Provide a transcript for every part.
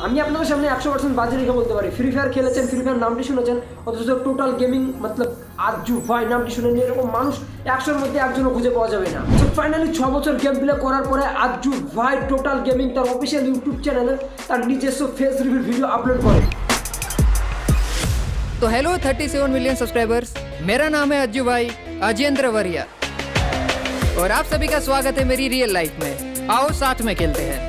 আমি আপনাদের সামনে 100% বাজে রেখে বলতে পারি, ফ্রি ফায়ার খেলেছেন, ফ্রি ফায়ার নামটি শুনেছেন, অথচ টোটাল গেমিং মতলব আজ্জু ভাই নামটি শুনেন, এরকম মানুষ 100-এর মধ্যে একজনও খুঁজে পাওয়া যাবে না। তো ফাইনালি 6 বছর গেম প্লে করার পরে আজ্জু ভাই টোটাল গেমিং তার অফিসিয়াল ইউটিউব চ্যানেলে তার নিজস্ব ফেস রিভিউ ভিডিও আপলোড করে। तो हेलो 37 मिलियन सब्सक्राइबर्स, मेरा नाम है अज्जू भाई अजेंद्र वरिया और आप सभी का स्वागत है मेरी रियल लाइफ में। आओ साथ में खेलते हैं।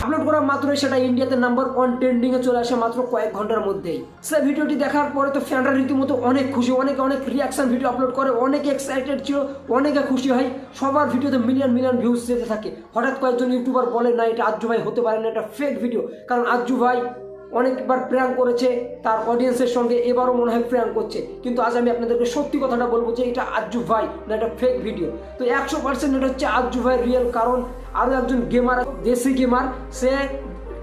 আপলোড করা মাত্রই সেটা ইন্ডিয়াতে নাম্বার 1 ট্রেন্ডিংয়ে চলে আসে মাত্র কয়েক ঘন্টার মধ্যেই। সে ভিডিওটি দেখার পরে তো ফ্যানরা রীতিমতো অনেক খুশি, অনেক রিয়াকশন ভিডিও আপলোড করে, অনেকে এক্সাইটেড ছিল, অনেকে খুশি হয়, সবার ভিডিওতে মিলিয়ন ভিউজ যেতে থাকে। হঠাৎ কয়েকজন ইউটিউবার বলে না এটা আজ্জু ভাই হতে পারে না, এটা ফেক ভিডিও। কারণ আজ্জু ভাই অনেকবার প্র্যাঙ্ক করেছে তার অডিয়েন্সের সঙ্গে, এবারও মনে হয় প্র্যাঙ্ক করছে। কিন্তু আজ আমি আপনাদেরকে সত্যি কথাটা বলবো যে এটা আজ্জু ভাই না, এটা ফেক ভিডিও। তো 100% এটা হচ্ছে আজ্জু ভাই রিয়েল। কারণ আরও একজন গেমার, দেশি গেমার, সে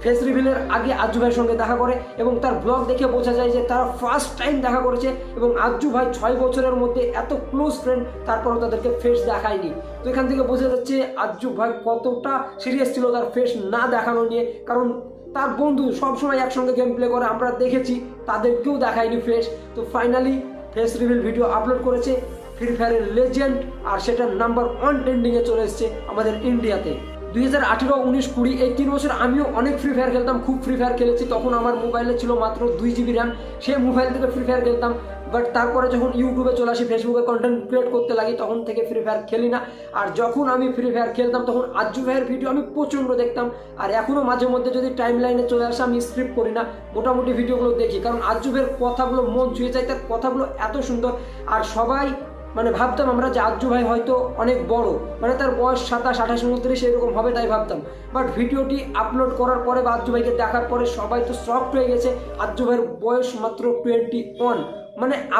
ফেস রিভিলের আগে আজ্জু ভাইয়ের সঙ্গে দেখা করে এবং তার ব্লগ দেখে বোঝা যায় যে তারা ফার্স্ট টাইম দেখা করেছে এবং আজ্জু ভাই 6 বছরের মধ্যে এত ক্লোজ ফ্রেন্ড, তারপরও তাদেরকে ফেস দেখায়নি। তো এখান থেকে বোঝা যাচ্ছে আজ্জু ভাই কতটা সিরিয়াস ছিল তার ফেস না দেখানো নিয়ে। কারণ তার বন্ধু সবসময় একসঙ্গে গেম প্লে করে, আমরা দেখেছি, তাদেরকেও দেখায়নি ফেস। তো finally face reveal video upload করেছে ফ্রি ফায়ারের লেজেন্ড, আর সেটা নাম্বার 1 ট্রেন্ডিংয়ে চলে এসছে আমাদের ইন্ডিয়াতে। 2018, 19, 20 এই 3 বছর আমিও অনেক ফ্রি ফায়ার খেলতাম, খুব ফ্রি ফায়ার খেলেছি। তখন আমার মোবাইলে ছিল মাত্র 2 GB র্যাম, সেই মোবাইল থেকে ফ্রি ফায়ার খেলতাম। বাট তারপরে যখন ইউটিউবে চলে আসি, ফেসবুকে কন্টেন্ট ক্রিয়েট করতে লাগি, তখন থেকে ফ্রি ফায়ার খেলি না। আর যখন আমি ফ্রি ফায়ার খেলতাম তখন আজ্জু ভাইয়ের ভিডিও আমি প্রচণ্ড দেখতাম। আর এখনও মাঝে মধ্যে যদি টাইম লাইনে চলে আসে আমি স্ক্রিপ্ট করি না, মোটামুটি ভিডিওগুলো দেখি। কারণ আজ্জু ভাইয়ের কথাগুলো মন ছুঁয়ে যায়, তার কথাগুলো এত সুন্দর। আর সবাই ভাবতাম আমরা যে আজ্জু ভাই হয়তো অনেক বড়, তার বয়স 27, 28, 29 এরকম হবে, তাই ভাবতাম। বাট ভিডিওটি আপলোড করার পরে বা আজ্জু ভাইকে দেখার পরে সবাই তো শকড হয়ে গেছে। আজ্জু ভাইয়ের বয়স মাত্র 21,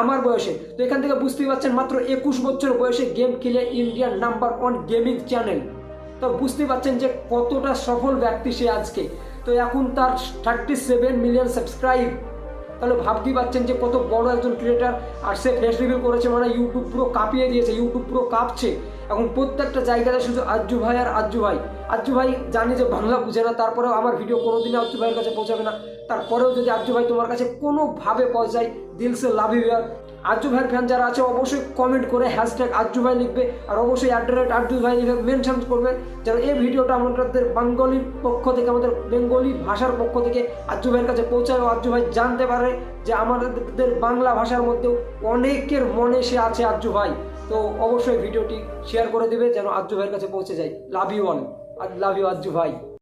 আমার বয়সে। তো এখান থেকে বুঝতেই পারছেন মাত্র 21 বছর বয়সে গেম খেলে ইন্ডিয়ার নাম্বার 1 গেমিং চ্যানেল। তো বুঝতেই পারছেন যে কতটা সফল ব্যক্তি সে আজকে। তো এখন তার 37 মিলিয়ন সাবস্ক্রাইব, তাহলে ভাবতেই পারছেন যে কত বড় একজন ক্রিয়েটার। আর সে ফেস রিভিল করেছে, ইউটিউব পুরো কাঁপিয়ে দিয়েছে, ইউটিউব পুরো কাঁপছে এখন। প্রত্যেকটা জায়গাতে শুধু আজ্জু ভাই আর আজ্জু ভাই। আজ্জু ভাই জানি যে বাংলা বুঝে না, তারপরেও আমার ভিডিও কোনোদিনই আজ্জু ভাইয়ের কাছে পৌঁছাবে না। তারপরেও যদি আজ্জু ভাই তোমার কাছে কোনোভাবে পৌঁছায়, দিল সে লাভ ইউ ইয়ার। আজ্জু ভাইয়ের ফ্যান যারা আছে অবশ্যই কমেন্ট করে হ্যাশট্যাগ আজ্জু ভাই লিখবে, আর অবশ্যই @আজ্জু ভাই লিখে মেনশন করবেন যেন এই ভিডিওটা আমাদের বেঙ্গলির পক্ষ থেকে, আমাদের বেঙ্গলি ভাষার পক্ষ থেকে আজ্জু ভাইয়ের কাছে পৌঁছায় ও আজ্জু ভাই জানতে পারে যে আমাদের বাংলা ভাষার মধ্যেও অনেকের মনে সে আছে আজ্জু ভাই। তো অবশ্যই ভিডিওটি শেয়ার করে দিবে যেন আজ্জু ভাইয়ের কাছে পৌঁছে যায়। Love you all, love you Ajju ভাই।